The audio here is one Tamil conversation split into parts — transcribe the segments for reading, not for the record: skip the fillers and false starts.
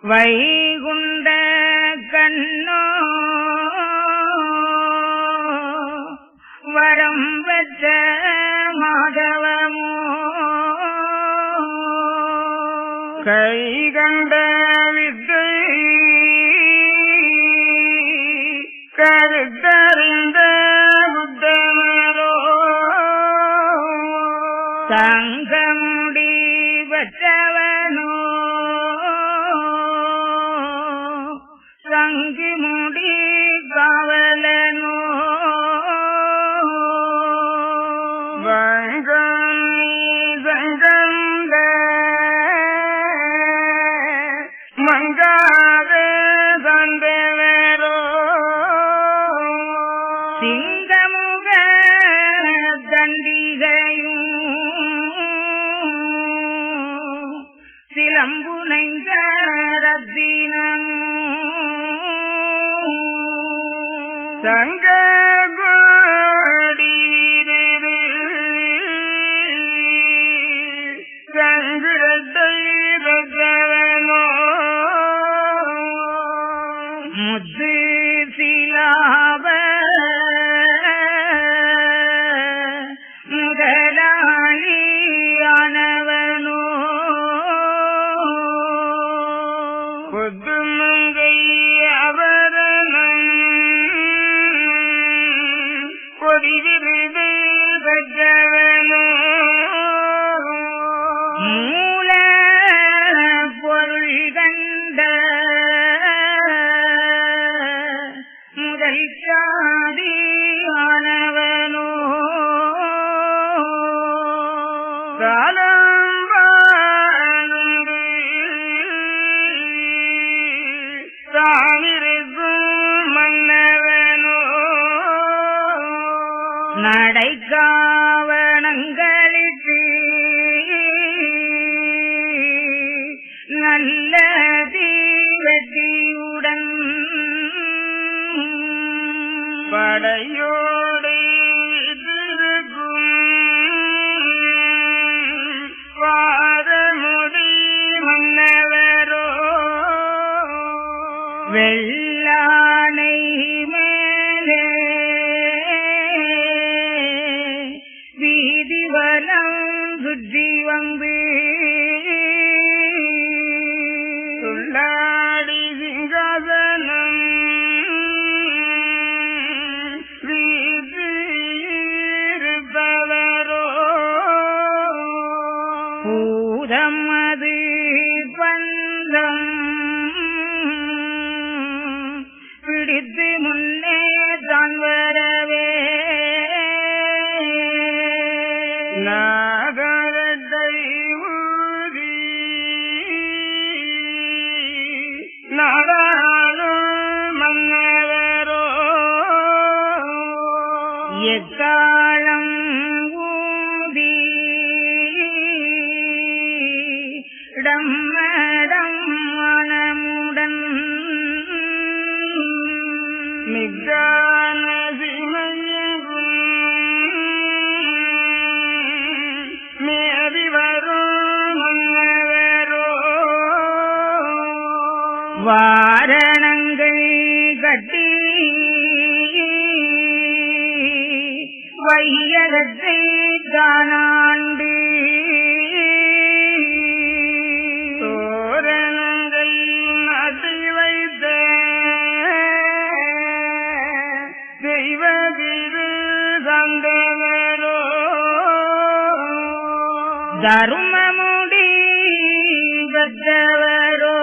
வைகுண்ட கண்ணோ வரம் பெற்ற மாதவமோ கைகண்ட வித்தை கருத்தறிந்த புத்தமரோ சங்கமுடி பெற்றவனோ சங்கிமுடி காவலனோ சங்கந்த மங்காவே சந்தவரோ சிங்கமுக தண்டிகையும் சிலம்புனைந்த ரத்தினமும் சங்க முத்து சிலாப முதலாளியானவனோ புதுமங்கை அவரனும் கொடிவிருது பெற்றவனோ மூல பொருள் கண்ட முதல் சாதியானவனோ காலம் வாழ்ந்து தானிருக்கும் மன்னவனோ நடைக்காவணங்களுக்கு நல்ல தீவத்தியுடன் படையோடு இருக்கும் பாதமுடி மன்னவரோ வெள்ளானை மேலே வீதிவலம் சுற்றி வந்து துள்ளாடி சிங்காசனம் வீசிருப்பவரோ பூதம் அது பந்தம் பிடித்து முன்னே தான் வரவே நாகரத்தை ஊதி நாடாளும் மன்னவரோ எக்காலம் ஊதி டம்மடம் மனமுடன் நிக்கான சிமையெங்கும் மேவி வரும் மன்னவரோ வாரணங்கள் கட்டி வையகத்தை தானாண்டு தோரணங்கள் நட்டி வைத்த தெய்வதிரு சந்தவரோ தருமமுடி பெற்றவரோ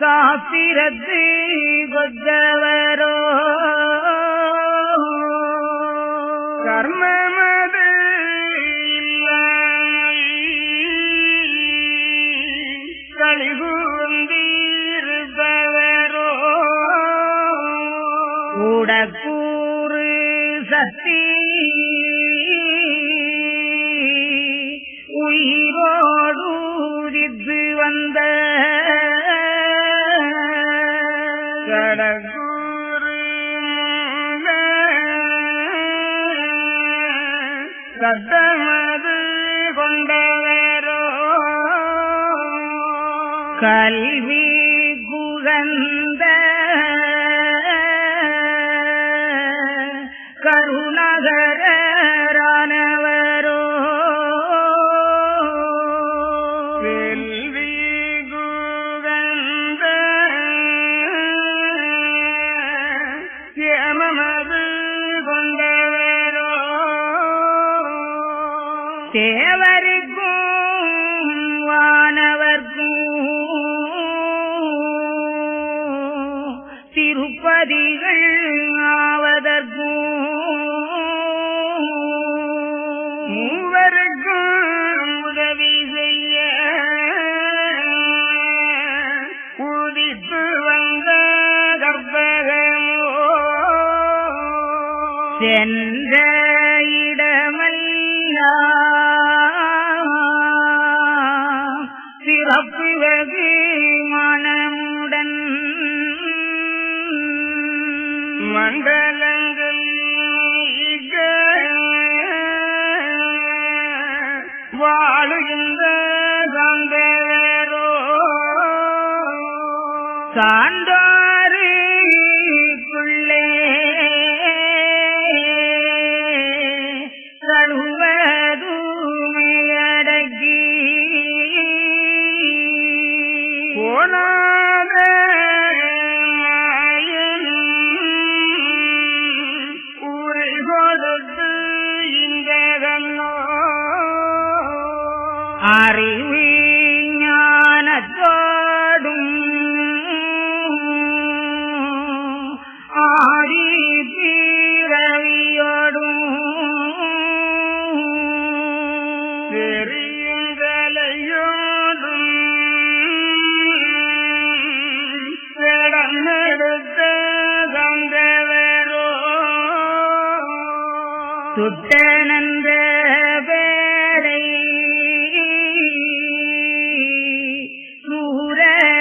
சாஸ்திரத்து கொற்றவரோ கர்மமது கலிகுந்திருப்பவரோ உடக்கூறு சக்தி உயிரோடு உதித்து வந்த கடக்கூறு சத்தமது கொண்டவரோ கல்வி குகந்த கருணகரானவரோ வெல்வி குகந்த ஏமமது கொண்டவரோ தேவருக்கும் வானவர்க்கும் திருப்பதிகள் ஆவதற்கும் மூவருக்கும் உதவி செய்ய உதித்து வந்த கற்பகமோ சென்ற இடமெல்லாம் சிறப்பு வெகு மனமுடன் மண்டலங்கள் மிக வாழுகின்ற சந்தேரோ சான்றோருக்குள்ளே கழுவதுமையடக்கி போனாத ஊரை கொடுத்து இந்த கண்ணோ அறிவு ஞானத்தோடும் ஆதி பிறவியோடும் தெரியுங்களையோடும் நடந்த சந்தவரோ சுட்டனந்த பேரை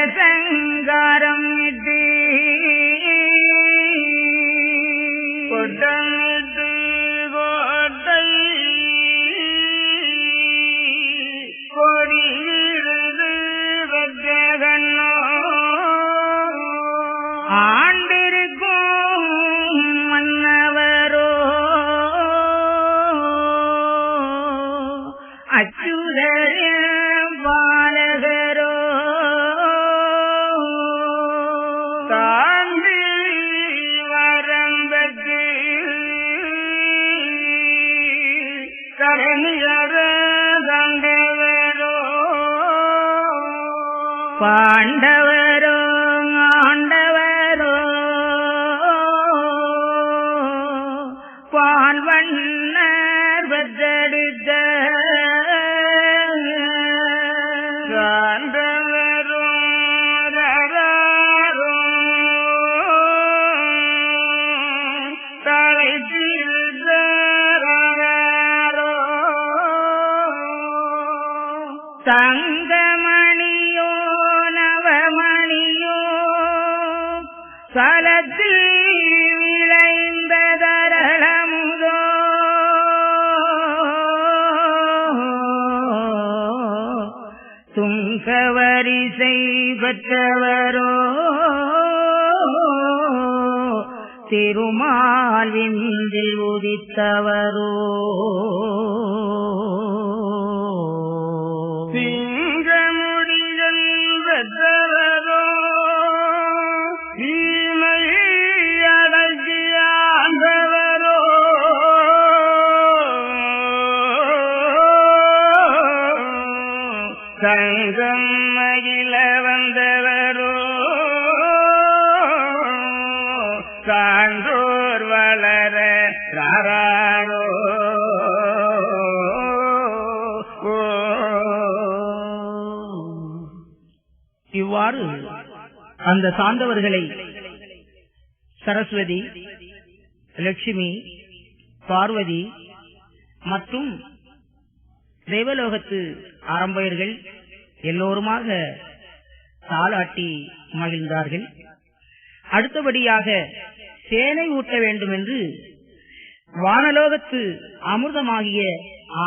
சூரசங்காரம் இட்டு கொட்டமிட்டு கோட்டை கொடி விழுது வெற்றகண்ணோ ஆண்டிருக்கும் மன்னவரோ அச்சுதரே பாலகரோ தாண்டி வரம்பத்து கரணியர தண்டவரோ பாண்டவரோ ஆண்டவரோ பால்வண்ணர் பெற்றெடுத்த சார்ந்தவரும் தலை தங்கமணியோ நவமணியோ சலத்தில் விளைந்த தரளமுதோ துங்கவரிசை பெற்றவரோ திருமால் விந்தில் உதித்தவரோ சிங்கமுடிகள் பெற்றவரோ தீமை அடக்கியாண்டவரோ சங்கம் மகிழ வந்தவரோ சான்றோர் வளர ராரோ இவ்வாறு அந்த சார்ந்தவர்களை சரஸ்வதி, லட்சுமி, பார்வதி மற்றும் தேவலோகத்து ஆரம்பயர்கள் எல்லோருமாக தாளாட்டி மகிழ்ந்தார்கள். அடுத்தபடியாக சேனை ஊட்ட வேண்டும் என்று வானலோகத்து அமிர்தமாகிய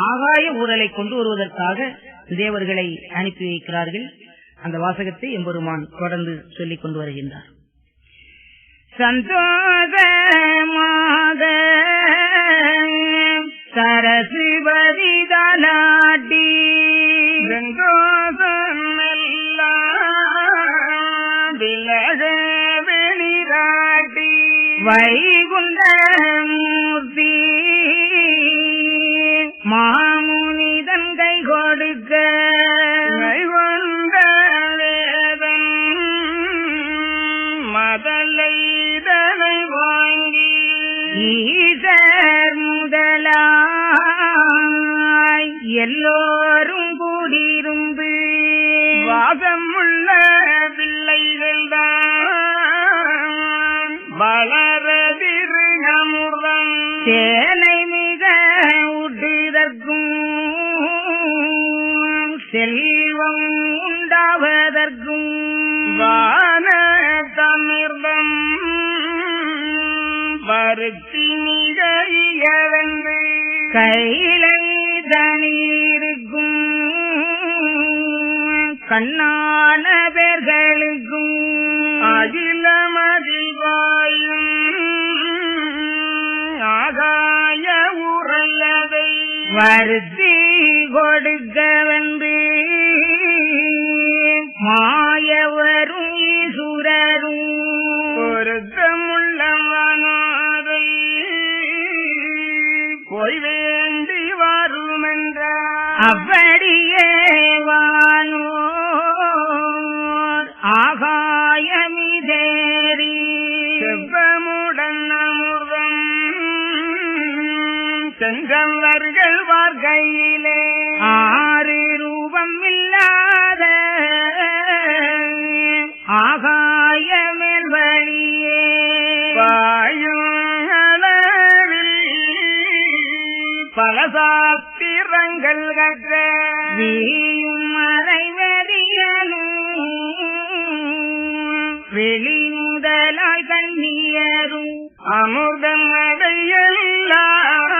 ஆகாய ஊரலை கொண்டு வருவதற்காக தேவர்களை அனுப்பி வைக்கிறார்கள். அந்த வாசகத்தை எம்பெருமான் தொடர்ந்து சொல்லிக் கொண்டு வருகின்றார். சந்தோஷமாக சரஸ்வதிதலாட்டி விலக வெளிராட்டி வைகுண்டமூர்த்தி மாமுனிதன் கை கொடுக்க கைவந்த வேதன் மதலைதனை வாங்கி ஈசர் முதலாய் எல்லோரும் கூடியிருந்து வாசமுள்ள பிள்ளைகள் தான் வளரதிருகமுடன் சேனை மிக உடுதற்கும் செல்வம் உண்டாவதற்கும் வான தமிர்தம் பருத்தி மிக இயலந்து கையிலை தனியிருக்கும் கண்ணான பேர்களுக்கும் அகிலமதில் வாயும் ஆகாய உரையதை வருத்தி கொடுக்க வந்து மாயவரும் ஈசுரரும் பொருத்தமுள்ளவனாதை போய் வேண்டி வருமென்றார். அப்படியே வானோர் ஆகாயமிதேறி செவ்வமுடன் அமுதம் சென்றவர்கள் வாழ்க்கையிலே ஆறு ரூபம் இல்லாத ஆகாயமேல் வழியே பாயும் அளவில் பல சாஸ்திரங்கள் கற்ற வீயும் மறைவெறியலும் வெளி முதலாய் கண்ணியரும் அமுதம் அடையெல்லாம்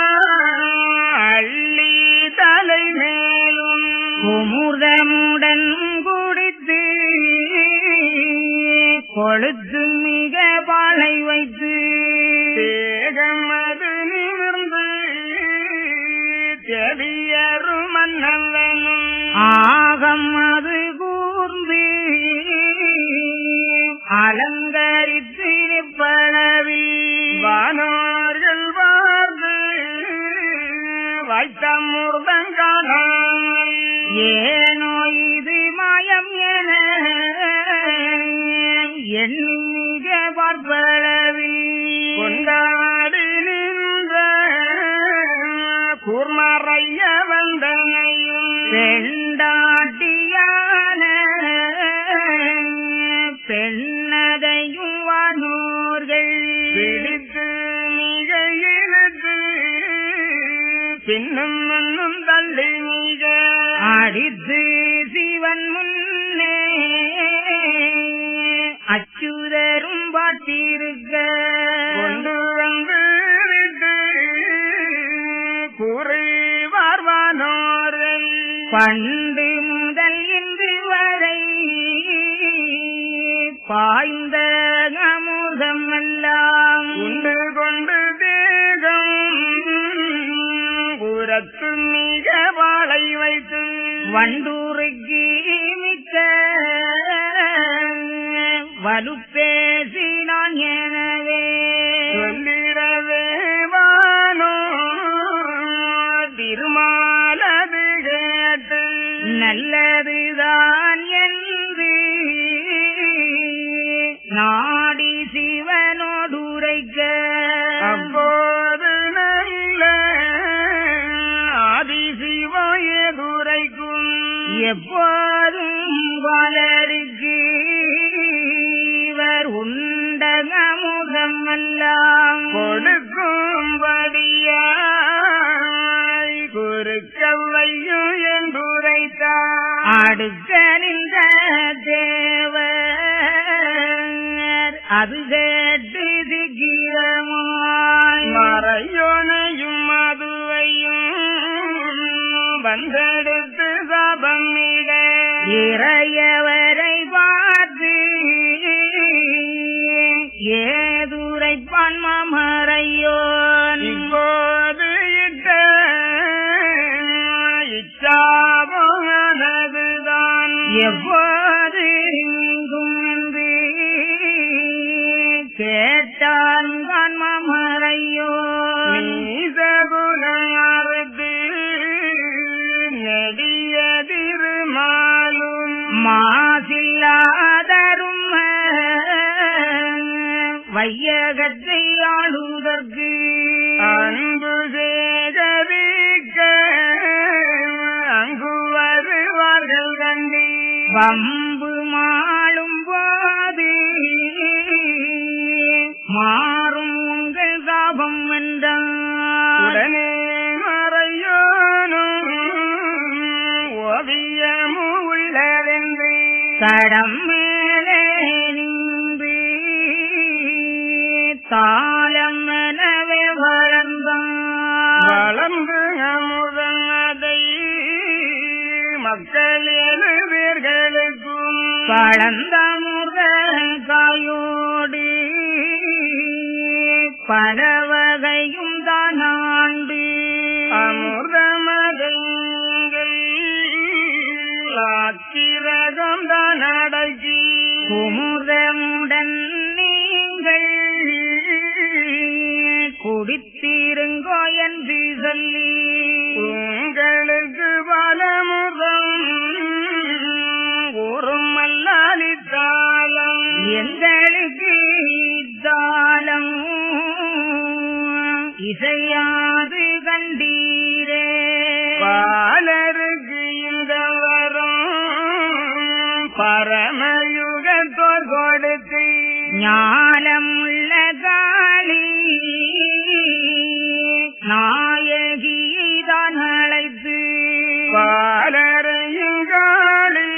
அள்ளி தலை மேலும் குமுதமுடன் குடித்து கொழுத்து மிக பாலை வைத்து தேகம் அது நிமிர்ந்து தெரியரும் மன்னவனும் ஆகம் அது கூர்ந்து அலங்கரித்து நிற்பளவில் வானோர்கள் வாழ்ந்து வாய்த்தமுர்தங்கான ஏனோ இது மாயம் என எண்ணி மிக பார்ப்பளவில் கொண்டாடி நின்ற கூர்மறைய வந்தனையும் பெண்டாட்டியான பெண்ணதையும் வானோர்கள் பிடித்து மிக இழுத்து பின்னும் முன்னும் தள்ளி மிக அடித்து சிவன் முன்னே அச்சுதரும் பார்த்திருக்க கொண்டு வந்து கூறிவார்வானோர்கள் பண்டு முதல் இன்று வரை பாய்ந்த அமுதம் எல்லாம் உண்டு கொண்டு தேகம் உரத்து மிக வாழை வைத்து வண்டூருக்கு மிக்க வலுப்பேசினான் எனவே சொல்லிடவே வானோ திருமாலது கேட்டு நல்லதுதான் என்று நாடி சிவனோடுரைக்க அப்போது நல்ல ஆதிசிவாய துரைக்கும் எப்போதும் வளருக்கு இவர் உண்டகமுகம் எல்லாம் கொடுக்கும்படியாய் குறுக்கவையும் என்றுரைத்தார். அடுக்க நின்ற தேவர் அது கேட்டு திகிரமாய் மறையோனையும் மதுவையும் வந்தெடுத்து சபமிட இறையவரை பார்த்து ஏதுரைப்பான் மாமரையோன் இப்போது இச்சாபனதுதான் எவ்வாறு இங்குமென்று கேட்டான் மாமரையோன் நீசகுணாரது நெடியதிருமாலும் மாசில்லாதரும் வையகத்தை ஆளுதற்கு அன்பு சேகரிக்க அங்கு வருவார்கள் கண்டி வம்பு மாளும் போது மாறும் உங்கள் சாபம் என்றான். உடனே மறையோனும் ஓவியமு உள்ளதென்று தடம் மேலே நின்று தாளம் எனவே வளர்ந்தான். வளர்ந்து அமுதன் அதை மக்கள் 7 பேர்களுக்கும் பழந்த முருகாயோடு பல வகையும் தான் ஆண்டு அமுதமதங்கள் ஆத்திரகம் தான் அடக்கி குமுதமுடன் நீங்கள் குடித்திருங்கோ என்று சொல்லி உங்களுக்கு பலமுகம் கூறும் மல்லாலித்தாலம் எங்களுக்கு தாளம் இசையாது கண்டீரே பாலருக்கு இந்த வரம் பரமயுகத்தோர் கொடுத்து ஞானம் உள்ள காளி நாயகியை தான் அழைத்து பாலரையுங்காளி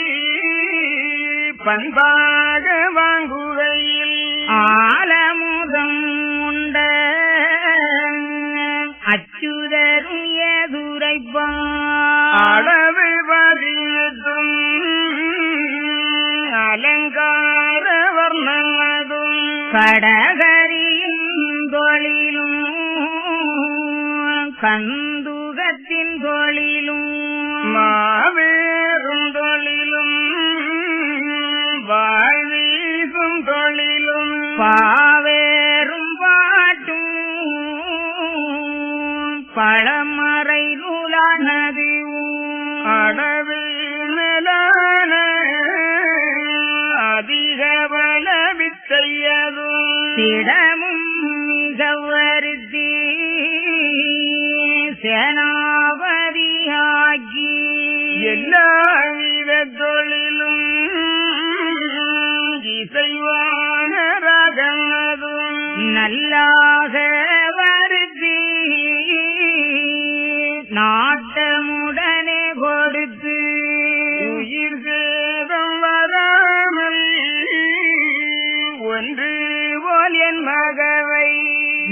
பண்பாக வாங்குகையில் ஆலமுதம் உண்ட அச்சுதரும் எதுரைப்பான் அளவு 18 அலங்கார வர்ணனதும் கடகரியின் தொழிலும் கந்துகத்தின் தொழிலும் மாவேறும் தொழிலும் வாழ்வீசும் தொழிலும் பாவேறும் பாட்டும் பழமறை நூலானது அடவி மேலான அதிக பல வித்தையதும் திடமும் மிக வருத்தி சேனாபதியாகி எல்லா வித தொழிலும் இசைவான ரகமதும் நல்லாக வருத்தி நாட்டமுடனே கொடுத்து உயிர் சேதம் வராமல் ஒன்று போல் என் மகவை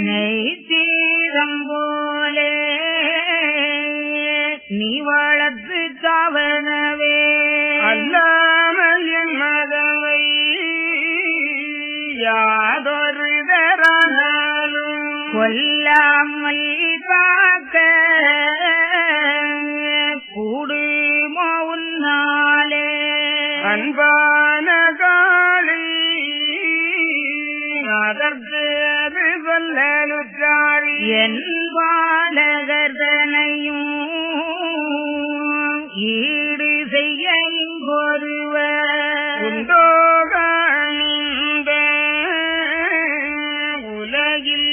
நெய்தீரம் போலே நீ வளர்த்து தவனவே அல்லாமல் என் மகவை யாதொரு தரானாலும் கொல்லாமல் காக்க கூடுமோ உன்னாலே அன்பான காளி அதற்கு அது சொல்லலுற்றாள் என் பாலகர்தனையும் ஈடு செய்ய இங்கொருவர் உண்டோகாணிந்த உலகில்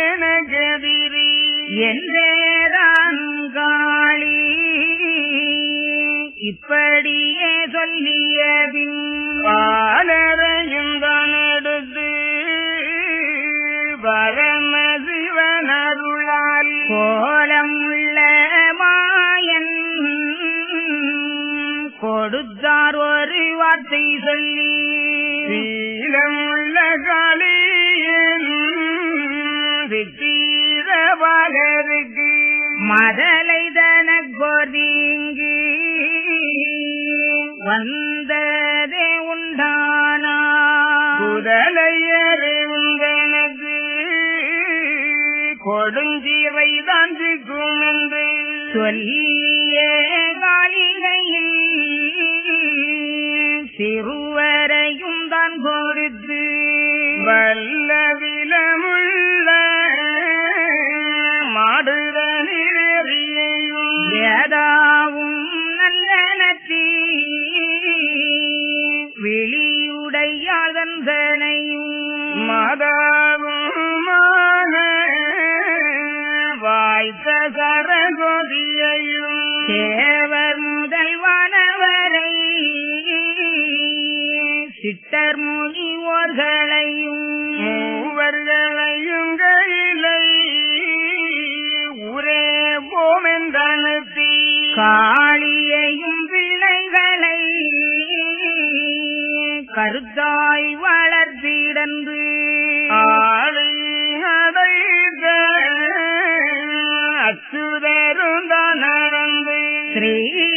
எனக்கதிரி என்றேதான் காளி இப்படியே சொல்லியபின் பாலரையும் தான் எடுத்து பரமசிவனருளால் கோலம் உள்ள மாயன் கொடுத்தார் ஒரு வார்த்தை சொல்லி சீலம் உள்ள காளியின் சித்தீர பாலருக்கு மதலை தனக்கொதீங்கு வந்ததே உண்டானா முதலையரை உந்தனது கொடுஞ்சீரை தான் சிக்கும் என்று சொல்லிய காலிகையில் சிறுவரையும் தான் கொடுத்து வல்லவிலமுள்ள மாடுதனிறையும் ஏதாவும் நல்லனத்தி வெளியுடையாதந்தனையும் மாதாவுமாக வாய்த்த சரகோதியையும் தேவர் முதல்வானவரை சிட்டர் முனிவோர்களையும் மூவர்களையும் கையிலை ஊரே போமென்றனுத்தி காளியையும் பிள்ளைகளை கருத்தாய் வளர்த்திடந்து ஆளி அடைந்த அச்சுதருந்தான் நடந்து ஸ்ரீரங்கபதியில்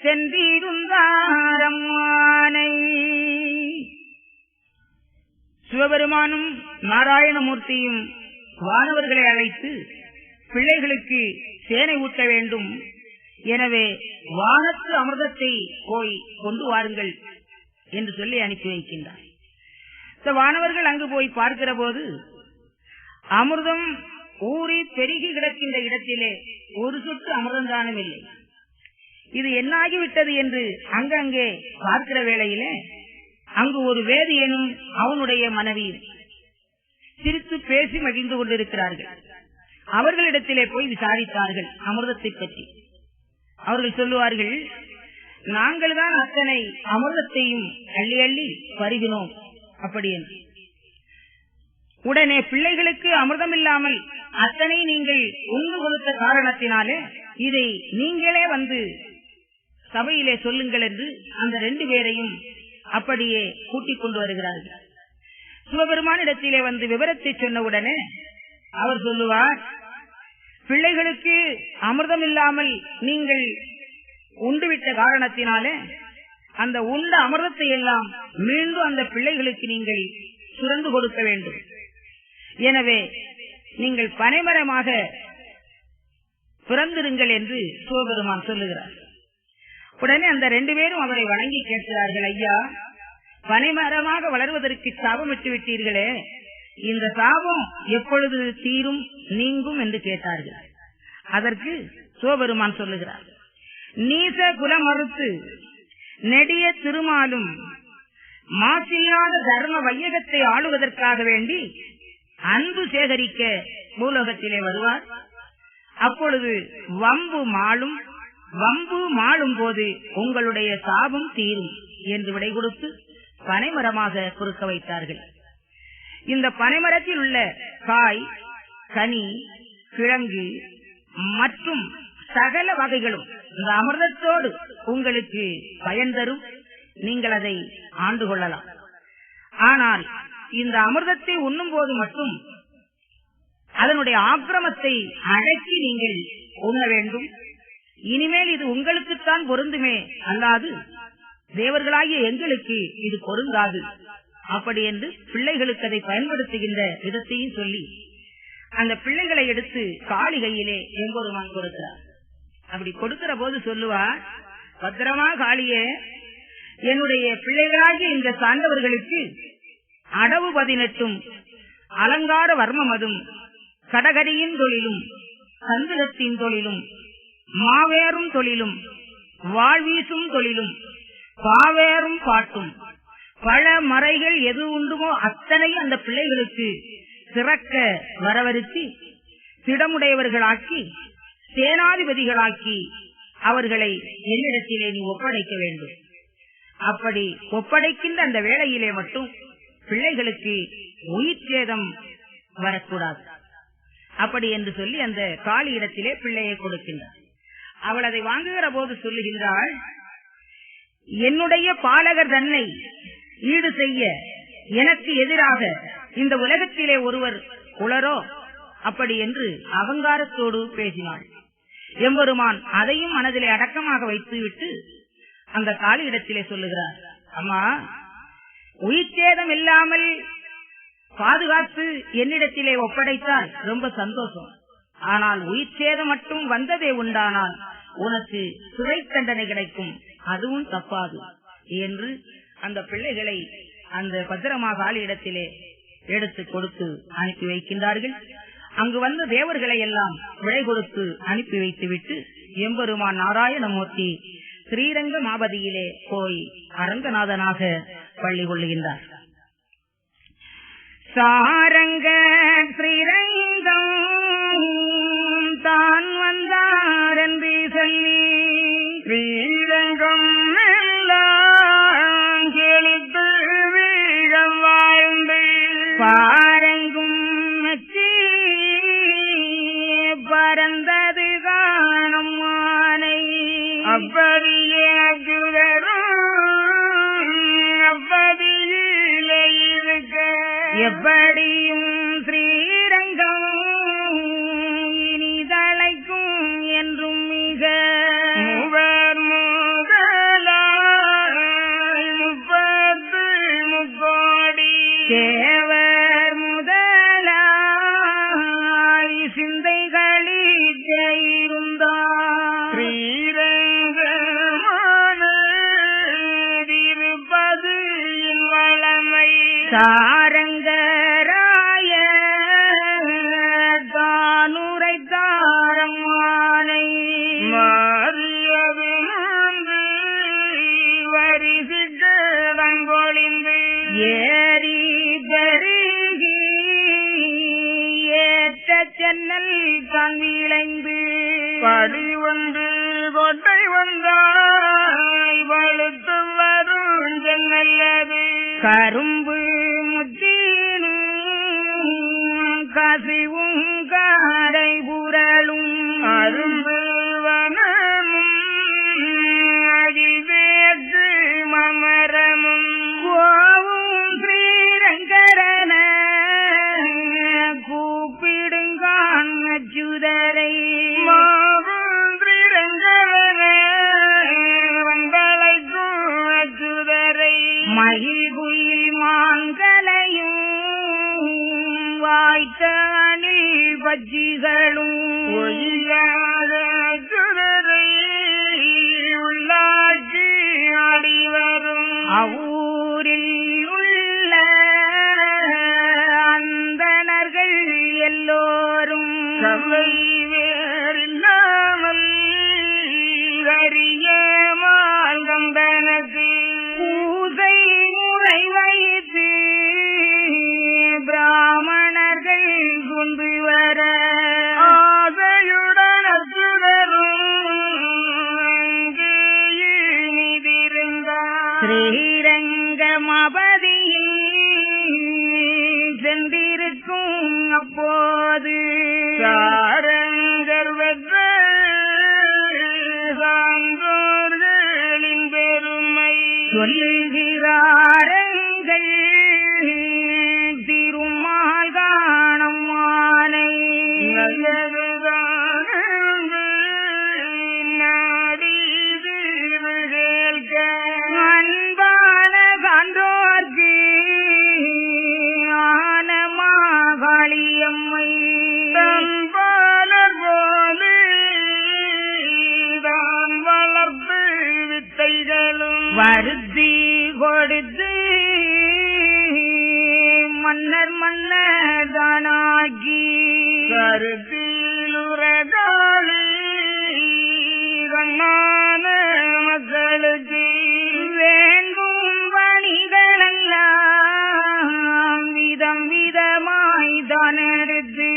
சென்றிருந்தாரம்மானை. சிவபெருமானும் நாராயணமூர்த்தியும் வானவர்களை அழைத்து பிள்ளைகளுக்கு சேனை ஊட்ட வேண்டும், எனவே வானத்து அமிர்தத்தை போய் கொண்டு வாருங்கள் என்று சொல்லி அனுப்பி வைக்கின்றார். வானவர்கள் அங்கு போய் பார்க்கிற போது அமிர்தம் ஊறி பெருகி கிடக்கின்ற இடத்திலே ஒரு சொட்டு அமிர்தந்தானம் இல்லை. இது என்னாகிவிட்டது என்று அங்கங்கே பார்க்கிற வேளையிலே அங்கு ஒரு வேதியனும் அவனுடைய மனைவியும் சிரித்து பேசி மகிழ்ந்து கொண்டிருக்கிறார்கள். அவர்களிடத்திலே போய் விசாரித்தார்கள் அமிர்தத்தை பற்றி. அவர்கள் சொல்லுவார்கள், நாங்கள் தான் அத்தனை அமிர்தத்தையும் அள்ளி அள்ளி பருகினோம் அப்படி என்று. உடனே பிள்ளைகளுக்கு அமிர்தம் இல்லாமல் அத்தனை நீங்கள் உண்டு கொடுத்த காரணத்தினாலே இதை நீங்களே வந்து சபையிலே சொல்லுங்கள் என்று அந்த 2 பேரையும் அப்படியே கூட்டிக் கொண்டு வருகிறார்கள். சிவபெருமானிடத்திலே வந்து விவரத்தை சொன்னவுடனே அவர் சொல்லுவார், பிள்ளைகளுக்கு அமிர்தம் இல்லாமல் நீங்கள் உண்டுவிட்ட காரணத்தினாலே அந்த உண்ட அமிர்தத்தை எல்லாம் மீண்டும் அந்த பிள்ளைகளுக்கு நீங்கள் சுரந்து கொடுக்க வேண்டும். எனவே நீங்கள் பனைமரமாக பிறந்திருங்கள் என்று சிவபெருமான் சொல்லுகிறார். உடனே அந்த 2 பேரும் அவரை வணங்கி கேட்கிறார்கள், ஐயா, பனைமரமாக வளர்வதற்கு சாபமிட்டு விட்டீர்களே, இந்த சாபம் எப்பொழுது தீரும் நீங்கும் என்று கேட்டார்கள். அதற்கு சிவபெருமான் சொல்லுகிறார், நீச குலமறுத்து நெடிய திருமாலும் மாசில்லாத தர்ம வையகத்தை ஆளுவதற்காக வேண்டி அன்பு சேகரிக்க பூலோகத்திலே வருவார். அப்பொழுது வம்பு மாளும் போது உங்களுடைய சாபம் தீரும் என்று விடை கொடுத்து பனைமரமாக குறுக்க வைத்தார்கள். இந்த பனைமரத்தில் உள்ள காய், கனி, கிழங்கு மற்றும் சகல வகைகளும் இந்த அமிர்தத்தோடு உங்களுக்கு பயன் தரும், நீங்கள் அதை ஆண்டு கொள்ளலாம். ஆனால் இந்த அமிர்தத்தை உண்ணும் போது மட்டும் அதனுடைய ஆக்கிரமத்தை அடக்கி நீங்கள் உண்ண வேண்டும். இனிமேல் இது உங்களுக்குத்தான் பொருந்துமே அல்லாது தேவர்களாகிய எங்களுக்கு இது பொருந்தாது அப்படி என்று பிள்ளைகளுக்கு அதை பயன்படுத்துகின்ற விதத்தையும் சொல்லி அந்த பிள்ளைகளை எடுத்து காளி கையிலே எம்பெருமான் கொடுக்கிறார். அப்படி கொடுக்கிற போது சொல்லுவார், பத்திரமா காளியே, என்னுடைய பிள்ளைகளாகிய இந்த சார்ந்தவர்களுக்கு அடவு 18 அலங்கார வர்மமதும் கடகரியின் தொழிலும் சந்திரத்தின் தொழிலும் மாவேறும் தொழிலும் வாழ்வீசும் தொழிலும் பாவேறும் பாட்டும் பல மறைகள் எது உண்டுமோ அத்தனை அந்த பிள்ளைகளுக்கு சிறக்க வரவருத்தி திடமுடையவர்களாக்கி சேனாதிபதிகளாக்கி அவர்களை என்னிடத்திலே நீ ஒப்படைக்க வேண்டும். அப்படி ஒப்படைக்கின்ற அந்த வேளையிலே மட்டும் பிள்ளைகளுக்கு உயிர் சேதம் வரக்கூடாது அப்படி என்று சொல்லி அந்த காளி இடத்திலே பிள்ளையை கொடுக்கின்றார். அவள் அதை வாங்குகிற போது சொல்லுகின்றாள், என்னுடைய பாலகர் தன்னை ஈடு செய்ய எனக்கு எதிராக இந்த உலகத்திலே ஒருவர் உளரோ அப்படி என்று அகங்காரத்தோடு பேசினாள். எம்பெருமான் அதையும் மனதிலே அடக்கமாக வைத்துவிட்டு அந்த காளியிடத்திலே சொல்லுகிறார், அம்மா, உயிர் சேதம் இல்லாமல் பாதுகாத்து என்னிடத்திலே ஒப்படைத்தால் ரொம்ப சந்தோஷம். ஆனால் உயிர் சேதம் மட்டும் வந்ததே உண்டானால் உனக்கு சிறை தண்டனை கிடைக்கும், அதுவும் தப்பாது என்று அந்த பிள்ளைகளை அந்த பத்திரமா காளியிடத்திலே எடுத்து கொடுத்து அனுப்பி வைக்கின்றார்கள். அங்கு வந்த தேவர்களை எல்லாம் விடை கொடுத்து அனுப்பி வைத்துவிட்டு எம்பெருமான் நாராயணமூர்த்தி ஸ்ரீரங்க மாபதியிலே போய் அரங்கநாதனாக பள்ளி கொள்ளுகின்றார். சாரங்க ஸ்ரீரங்கம் தான் வந்தார் என்று சொல்லி ஸ்ரீரங்கம் எல்லாம் செழித்து வீழம் வாழ்ந்து பாரங்கும் மெச்சி பறந்தது காணும் மானை அப்படியே அப்படியிலே இருக்க எப்படியும் ஸ்ரீரங்கம் இனிதழைக்கும் என்றும் மிக மூவர் முதலாய் 30 முக்கோடி தேவர் முதலாய் சிந்தைகளில் இருந்தார். ஸ்ரீரங்கமானதிருப்பது வளமை சாரங்கராய தானுரைத்தாரம் மானை மாறியது வரிசிக்கொழிந்து ஏரி பெருகி ஏற்ற சென்னல் தான் விளைந்து படி ஒன்று கொட்டை வந்தாய் வலுத்து வரும் சென்னல்லது கரும்பு முத்தீனும் கசிவும் காடை புரளும் அரும்பு வனமும் அகிவேற்று மமரமும் கோவும் ஸ்ரீரங்கரன கூப்பிடுங்கான் அச்சுதரை மகிழ்குயில் மாங்கலையும் வாய்த்தானில் பஜ்ஜிகளும் ஒய்யாத சுடரை உள்ளாட்சி ஆடி வரும் அவ்வூரில் உள்ள அந்தணர்கள் எல்லோரும் கவை வேறில்லாமல் வரிய மாங்கம்பனக்கு பூசை முறை வைத்து பிராமணர்கள் கொண்டு வர ஆசையுடன் அச்சுடரும் நிதிருந்தார் ஸ்ரீரங்க மபதியில் சென்றிருக்கும் அப்போது சாரங்கர் வெற்ற சான்றோர்களின் பெருமை சொல்லுகிறாரங்கள் திருமால் காணும் மானை நல்லதுதான் நாடி கேட்க அன்பான சான்றோர்க்கு ஆன மாகாளியம்மை தன்பால போது தான் வளர்த்து வித்தைகளும் வருத்தி கொடுத்து மன்னர் தானாகி கருத்திலுரகாளி கண்ணான மக்களுக்கு வேண்டும் பணிகளெல்லாம் விதம் விதமாய் தான் எடுத்து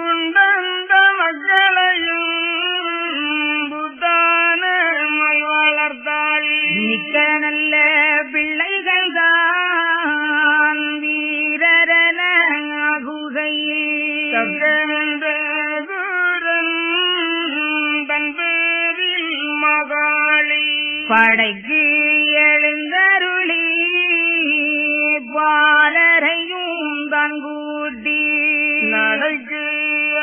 உண்டந்த மக்களையும் புத்தானமை வளர்த்தாள் மிக்க நல்ல பிள்ளைகள் தான் வீரரன குகையில் தக்கனந்த தூரன் தன் பேரில் மகாளி படைக்கு எழுந்தருளி பாலரையும் தான் கூட்டி நடைக்கு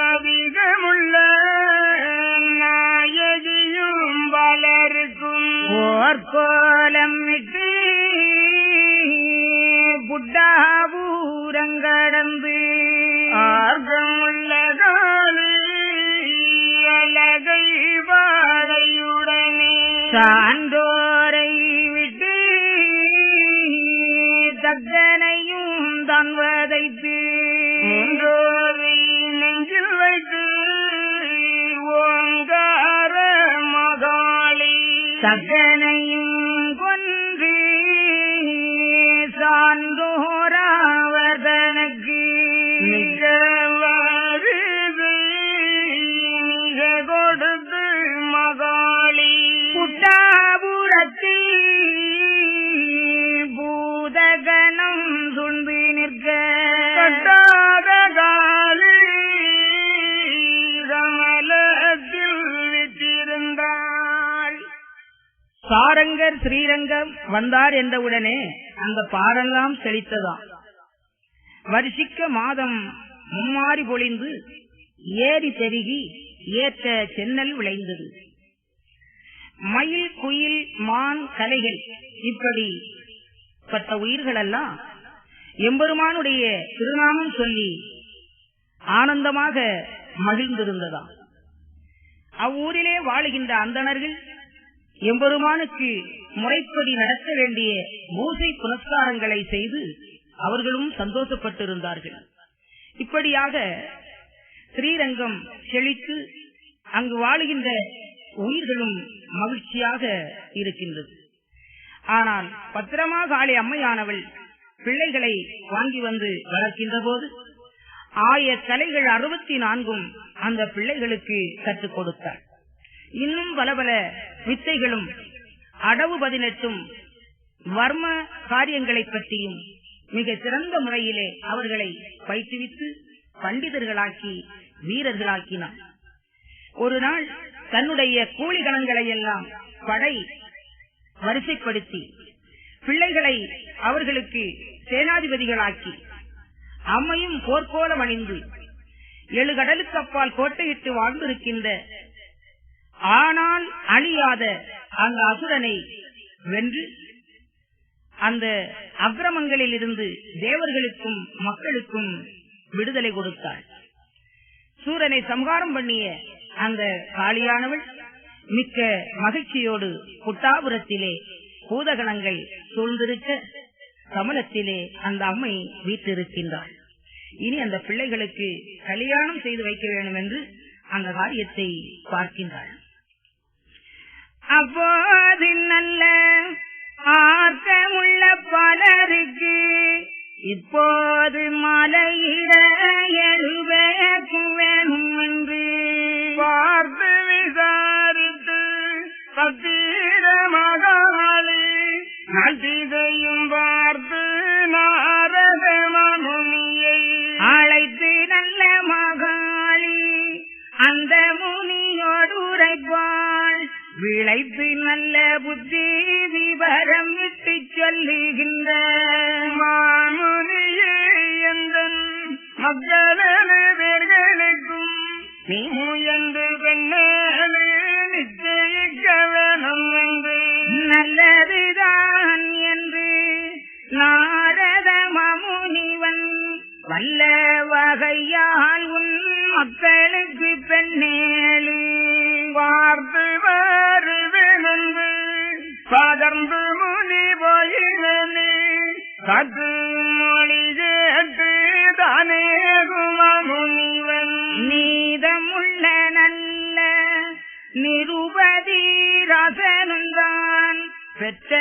அதிகமுள்ள போர்க்கோலம் விட்டு புட்டாபூரங்கடந்து ஆர்கமுள்ள காலி அழகை வாழையுடனே சான்றோரை விட்டு தக்கனையும் தான் வதைத்து மூன்றோரை நெஞ்சில் வைத்து ஓங்கார மகாளி தக்கனையும் கொன்று சான்றோராவர் தனக்கு மிக வருது மிக கொடுத்து மகாளி புட்டாபுரத்தி பூதகணம் சுண்டு நிற்க கட்டாத காலி கமலத்தில் விட்டிருந்தாள். சாரங்கர் ஸ்ரீரங்கம் வந்தார் என்றவுடனே அந்த பாரெல்லாம் செழித்ததாம். வருஷிக்க மாதம் மும்மாறி பொழிந்து ஏரி பெருகி ஏற்ற சென்னல் விளைந்தது. மயில் குயில் மான் கலைகள் இப்படிப்பட்ட உயிர்களெல்லாம் எம்பெருமானுடைய திருநாமம் சொல்லி ஆனந்தமாக மகிழ்ந்திருந்ததாம். அவ்வூரிலே வாழுகின்ற அந்தணர்கள் எம்பெருமானுக்கு முறைப்படி நடத்த வேண்டிய பூஜை புனஸ்காரங்களை செய்து அவர்களும் சந்தோஷப்பட்டிருந்தார்கள். இப்படியாக ஸ்ரீரங்கம் செழித்து அங்கு வாழுகின்ற உயிர்களும் மகிழ்ச்சியாக இருக்கின்றது. ஆனால் பத்திரமாகாளி அம்மையானவள் பிள்ளைகளை வாங்கி வந்து வளர்க்கின்ற போது 1000 கலைகள் 64 அந்த பிள்ளைகளுக்கு கற்றுக் கொடுத்தாள். இன்னும் பல பல வித்தைகளும் அடவு 18 வர்ம காரியங்களை பற்றியும் மிக சிறந்த முறையிலே அவர்களை பயிற்றுவித்து பண்டிதர்களாக்கி வீரர்களாக்கினார். ஒரு நாள் தன்னுடைய கூலி கணங்களை எல்லாம் படை வரிசைப்படுத்தி பிள்ளைகளை அவர்களுக்கு சேனாதிபதிகளாக்கி அம்மையும் போர்க்கோலம் அணிந்து 7 கடலுக்கு அப்பால் கோட்டையிட்டு வாழ்ந்திருக்கின்ற ஆனால் அழியாத அந்த அசுரனை வென்று அந்த அக்கிரமங்களில் இருந்து தேவர்களுக்கும் மக்களுக்கும் விடுதலை கொடுத்தாள். சூரனை சம்ஹாரம் பண்ணிய அந்த காளியானவள் மிக்க மகிழ்ச்சியோடு புட்டாபுரத்திலே பூதகணங்கள் சூழ்ந்திருக்க கமலத்திலே அந்த அம்மை வீற்றிருக்கின்றாள். இனி அந்த பிள்ளைகளுக்கு கல்யாணம் செய்து வைக்க வேண்டும் என்று அந்த காரியத்தை பார்க்கின்றாள். அப்போது நல்ல ஆர்க்கமுள்ள பலருக்கு இப்போது மலையிட எழுவேக்கு வேணும் என்று பார்த்து விசாரித்து பத்திர மகாளி நட்டிதையும் பார்த்து நாரத முனியை அழைத்து நல்ல மகாளி அந்த முனியோடு உரைப்பாள். விளைத்து நல்ல புத்தி விவரம் விட்டு சொல்லுகின்ற மாமுனியே எந்தன் மக்களுக்கும் நீ முயன்று பெண்ணேலே நிச்சயிக்க வேணும் என்று நல்லதுதான் என்று நாரத முனிவன் வல்ல வகையால் உன் மக்களுக்கு பெண்ணேளு பார்த்து வருவென்று பகர்ந்து முனி போயினே கற்று மொழி கேட்டு தானே குமமுனிவன் நீதமுள்ள நல்ல நிருபதி ரசனுந்தான் பெற்ற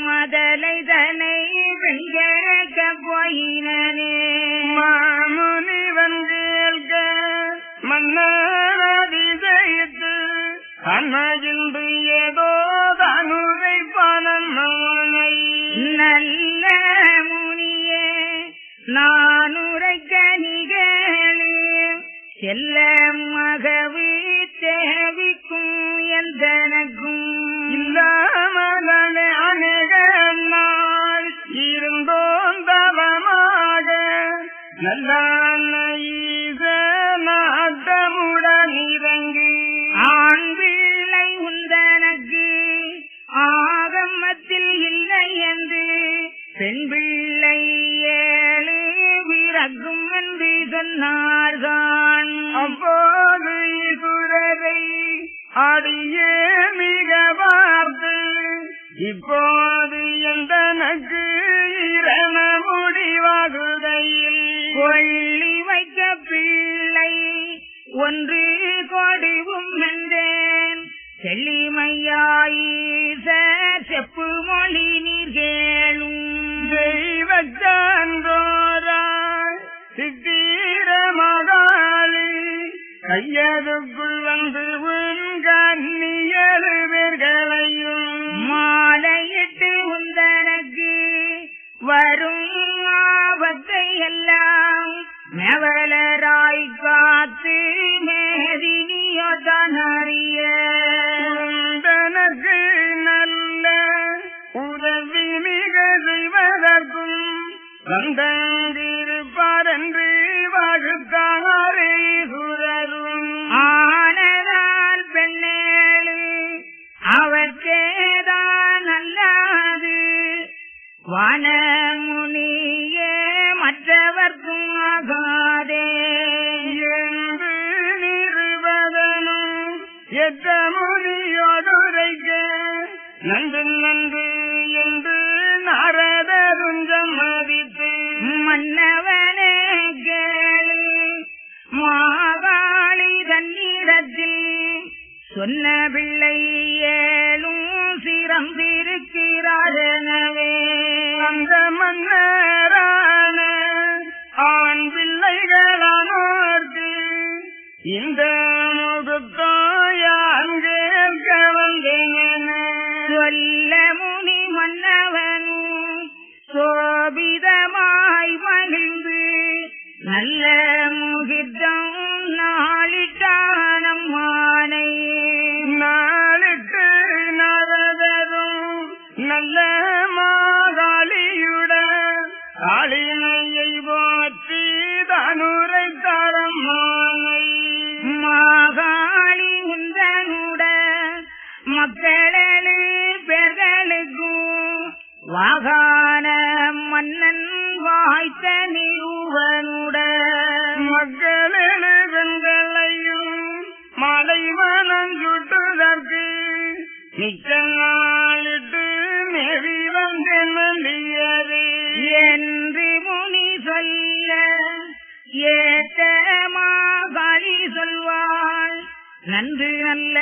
மதலைதனை வெங்கேற்க போயினே மாமுனிவன் கேள்க மன்னரதி செய்து கண்ணகின்று ஏதோ தனுரை பணனை நல்ல முனியே நானுரைக்க நிகழே செல்ல மகவி தேவிக்கும் எந்தனக்கும் இல்லாமலே அநேக நாள் இருந்தோம் தவமாக நல்ல நாட்டமுடன் இறங்கி ஆண் பிள்ளை உந்தனக்கு ஆக அடியே மிக பார்த்து இப்போது எந்தனக்கு இரண முடிவாகுதையில் கொள்ளி வைக்க பிள்ளை ஒன்று கொடிவும் என்றேன் செள்ளிமையாயீச செப்பு மொழி நீர் கேளும் தெய்வச்சான்றோராய் சித்தீர மகாளி கையதுக்குள் வந்து உன் கண்ணியது பேர்களையும் மாலையிட்டு உந்தனக்கு வரும் ஆபத்தை எல்லாம் மேவலராய் காத்து மேதினியோதனறிய உந்தனக்கு நல்ல உதவி மிக செய்வதற்கும் வந்திருப்பார் என்று வகுத்தாரே சுரரும் ஆனதால் பெண்ணேளு அவர்க்கேதான் அல்லாது வானமுனியே மற்றவர்க்கும் ஆகாதே என்று நிறுவதனும் எத்த முனியோடுரைக்க நன்று நன்று என்று நாரதரும் சம்மதித்து மன்னவனே கேளு மாகாளி தன்னிடத்தில் சொன்ன பிள்ளை ஏழும் சிரம் திருக்கிறாரனவே அந்த மன்னரான ஆண் பிள்ளைகளானோர்க்கு இந்த முகத்தோயான் கேட்க வந்தேன் சொல்ல முனி மன்னவனும் சோபிதமாய் மகிழ்ந்து நல்ல முகிர்தம் நாளிட்டானம் மானை நாளிட்டு நரதரும் நல்ல மாகாளியுடன் காளினையை போற்றி தனுரை தரம் மானை மாகாளி உந்தனுட மக்களு பெர்களுக்கும் வாகான மன்னன் வாய்த்த நிறுவனுட மக்களு பெண்களையும் மலை மனம் சுட்டுதற்கு மிக்க நாளிட்டு நெறி வந்தது என்று முனி சொல்ல ஏற்ற மாகாளி சொல்வாள் நன்று நல்ல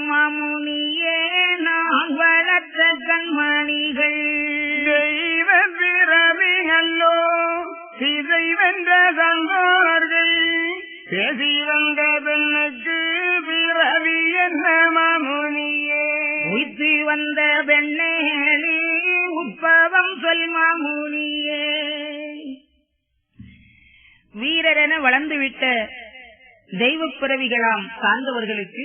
மாமுனியே நான் வளர்த்த கண்மணிகள் தெய்வ பிறவி நல்லோ இதை வென்ற சந்தோர்கள் பேசி வந்த பெண்ணுக்கு பிறவி என்ன மாமுனியே உய்த்து வந்த பெண்ணேளி உற்பவம் சொல் மாமுனியே வீரரென வளர்ந்துவிட்ட தெய்வப் பிறவிகளாம் சார்ந்தவர்களுக்கு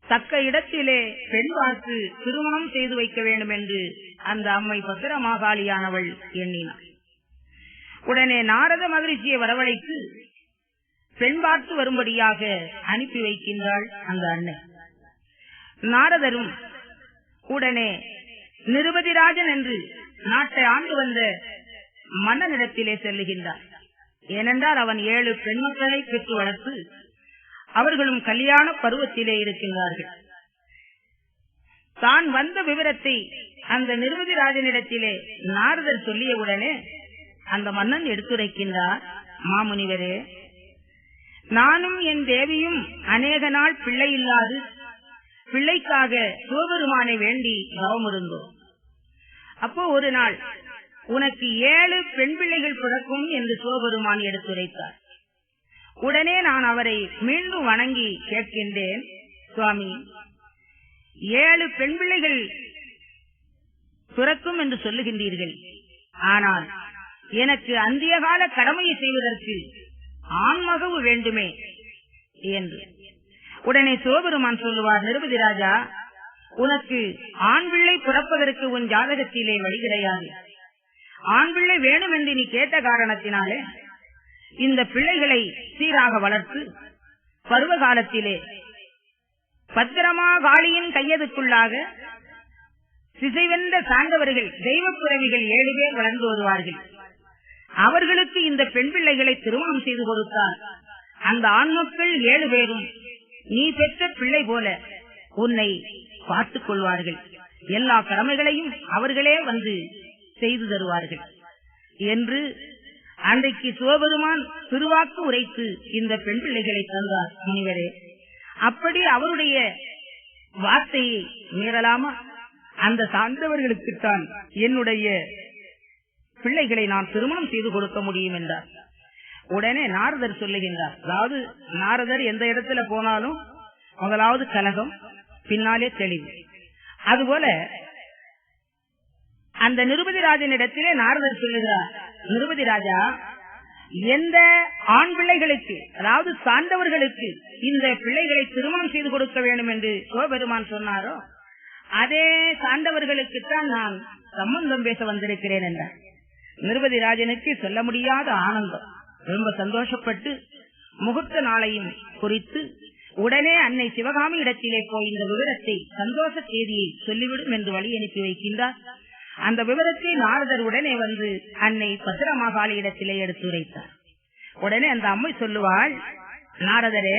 தக்க இடத்திலே பெண் பார்த்து திருமணம் செய்து வைக்க வேண்டும் என்று அந்த அம்மை பத்திரமாகாளியானவள் எண்ணினாள். உடனே நாரத மகரிஷியை வரவழைத்து பெண் பார்த்து வரும்படியாக அனுப்பி வைக்கின்றாள் அந்த அன்னை. நாரதரும் உடனே நிருபதிராஜன் என்று நாட்டை ஆண்டு வந்த மன்னனிடத்திலே செல்லுகின்றார். ஏனென்றால் அவன் 7 பெண் மக்களை பெற்று வளர்த்து அவர்களும் கல்யாண பருவத்திலே இருக்கின்றார்கள். தான் வந்த விவரத்தை அந்த நிருபதிராஜனிடத்திலே நாரதர் சொல்லியவுடனே அந்த மன்னன் எடுத்துரைக்கின்றார். மாமுனிவரே, நானும் என் தேவியும் அநேக நாள் பிள்ளை இல்லாது பிள்ளைக்காக சிவபெருமானை வேண்டி தவமிருந்தோம். அப்போ ஒரு நாள் உனக்கு 7 பெண் பிள்ளைகள் பிறக்கும் என்று சிவபெருமான் எடுத்துரைத்தார். உடனே நான் அவரை மீண்டும் வணங்கி கேட்கின்றேன், சுவாமி, 7 பெண் பிள்ளைகள் பிறக்கும் என்று சொல்லுகின்றீர்கள், ஆனால் எனக்கு அந்திய கால கடமையை செய்வதற்கு ஆண்மகவு வேண்டுமே என்று. உடனே சிவபெருமான் சொல்லுவார், நிருபதி ராஜா, உனக்கு ஆண் பிள்ளை பிறப்பதற்கு உன் ஜாதகத்திலே வழி கிடையாது. ஆண் பிள்ளை வேணும் என்று நீ கேட்ட காரணத்தினாலே இந்த பிள்ளைகளை சீராக வளர்த்து பருவ காலத்திலே பத்திரமாகாளியின் கையதுக்குள்ளாக திசைவென்ற சார்ந்தவர்கள் தெய்வப் பிறவிகள் 7 பேர் வளர்ந்து வருவார்கள். அவர்களுக்கு இந்த பெண் பிள்ளைகளை திருமணம் செய்து கொடுத்தால் அந்த ஆண்மக்கள் 7 பேரும் நீ பெற்ற பிள்ளை போல உன்னை பார்த்துக் கொள்வார்கள், எல்லா கடமைகளையும் அவர்களே வந்து செய்து தருவார்கள் என்று அன்றைக்கு சிவபெருமான் திருவாக்கு உரைத்து இந்த பெண் பிள்ளைகளை தந்தார். முனிவரே, அப்படி அவருடைய வார்த்தையை மீறலாமா? அந்த சார்ந்தவர்களுக்குத்தான் என்னுடைய பிள்ளைகளை நான் திருமணம் செய்து கொடுக்க முடியும் என்றார். உடனே நாரதர் சொல்லுகின்றார், அதாவது நாரதர் எந்த இடத்துல போனாலும் முதலாவது கலகம், பின்னாலே தெளிவு. அதுபோல அந்த நிருபதி ராஜனிடத்திலே நாரதர் சொல்லுகிறார், நிருபதி ராஜா, எந்த ஆண் பிள்ளைகளுக்கு, அதாவது சார்ந்தவர்களுக்கு இந்த பிள்ளைகளை திருமணம் செய்து கொடுக்க வேண்டும் என்று சிவபெருமான் சொன்னாரோ அதே சார்ந்தவர்களுக்குத்தான் நான் சம்பந்தம் பேச வந்திருக்கிறேன் என்றார். நிருபதி ராஜனுக்கு சொல்ல முடியாத ஆனந்தம், ரொம்ப சந்தோஷப்பட்டு முகூர்த்த நாளையும் குறித்து உடனே அன்னை சிவகாமி இடத்திலே போய் இந்த விவரத்தை, சந்தோஷ செய்தியை சொல்லிவிடும் என்று வழி அனுப்பி வைக்கின்றார். அந்த விவரத்தை நாரதர் உடனே வந்து அன்னை பத்திரமாகாளி இடத்திலே எடுத்துரைத்தார். உடனே அந்த அம்மை சொல்லுவாள், நாரதரே,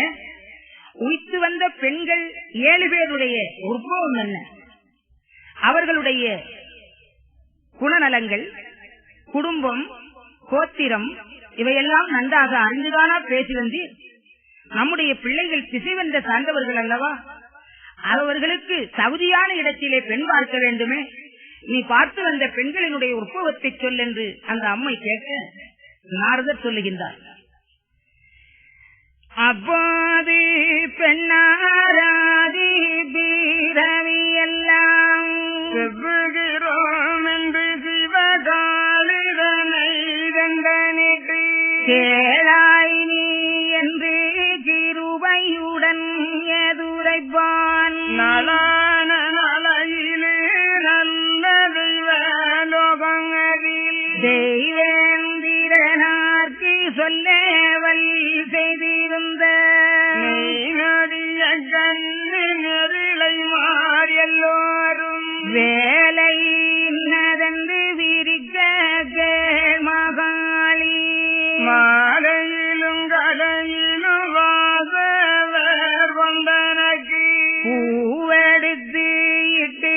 உயித்து வந்த பெண்கள் 7 பேருடைய உற்பவம் என்ன, அவர்களுடைய குணநலங்கள், குடும்பம், கோத்திரம் இவையெல்லாம் நன்றாக அறிந்துதானா பேசி வந்து, நம்முடைய பிள்ளைகள் திசைவென்ற சார்ந்தவர்கள் அல்லவா, அவர்களுக்கு தகுதியான இடத்திலே பெண் பார்க்க வேண்டுமே, நீ பார்த்து வந்த பெண்களினுடைய உற்பவத்தை சொல் என்று அந்த அம்மை கேட்க நாரதர் சொல்லுகின்றார். அப்போது பெண்ணாராதி பீரவி எல்லாம் செவ்வுகிறோம் என்று சிவகாலிதனை தந்தனிட்டு கேளாய் நீ என்று கிருபையுடன் எதுரைப்பான். நலான நலையிலே நல்ல தெய்வ லோகங்களில் தெய்வேந்திரனார்க்கு சொல்லவல் செய்திருந்த நெறிய கண்ணிலை மாறி எல்லோரும் வேலை நதந்து விரிக்க மகாளி மாலையிலும் கலையிலும் வாசவர் வந்தனக்கு பூவெடுத்து இட்டு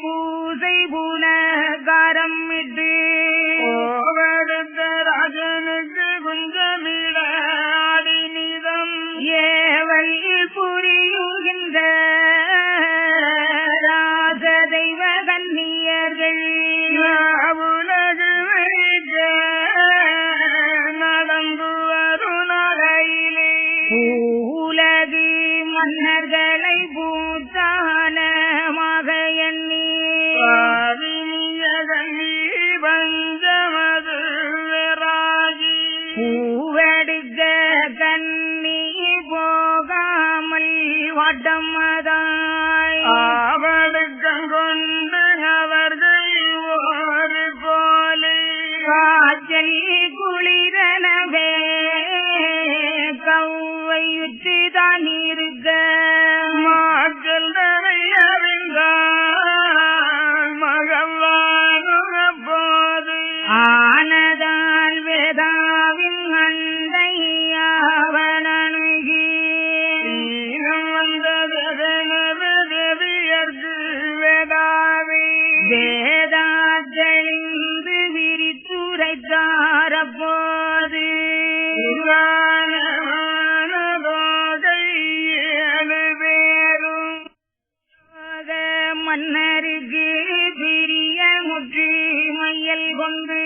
பூசை புனகாரம் இட்டு ஓவெடுத்த ராஜனுக்கு குஞ்சமிட ஆடினிதம் ஏவல் புரியுகின்ற ராஜ தெய்வ கன்னியர்கள் உலகு நடந்து வரும் நகையிலே பூலகு மன்னர்களை பூத்தானமாக எண்ணி பஞ்சமது வேறாகி பூவெடுக்க கண்ணி போகாமல் வட்டமதாய் அவளுக்கம் கொண்டு அவர்கள் ஒரு போலே காய்ச்சல் குளிரனவே கவ்வையுற்று தான் இருக்க மாக்கள் அறிந்தால் மகவானும் அப்போது ஆனதால் வேதாவின் அண்டையாவனணுகி வந்ததற்கு வேதாவி வேதாச்சலிந்து விரித்துரைத்தார். அப்போது மன்னருக்கு பிரிய முற்றி மையல் கொண்டு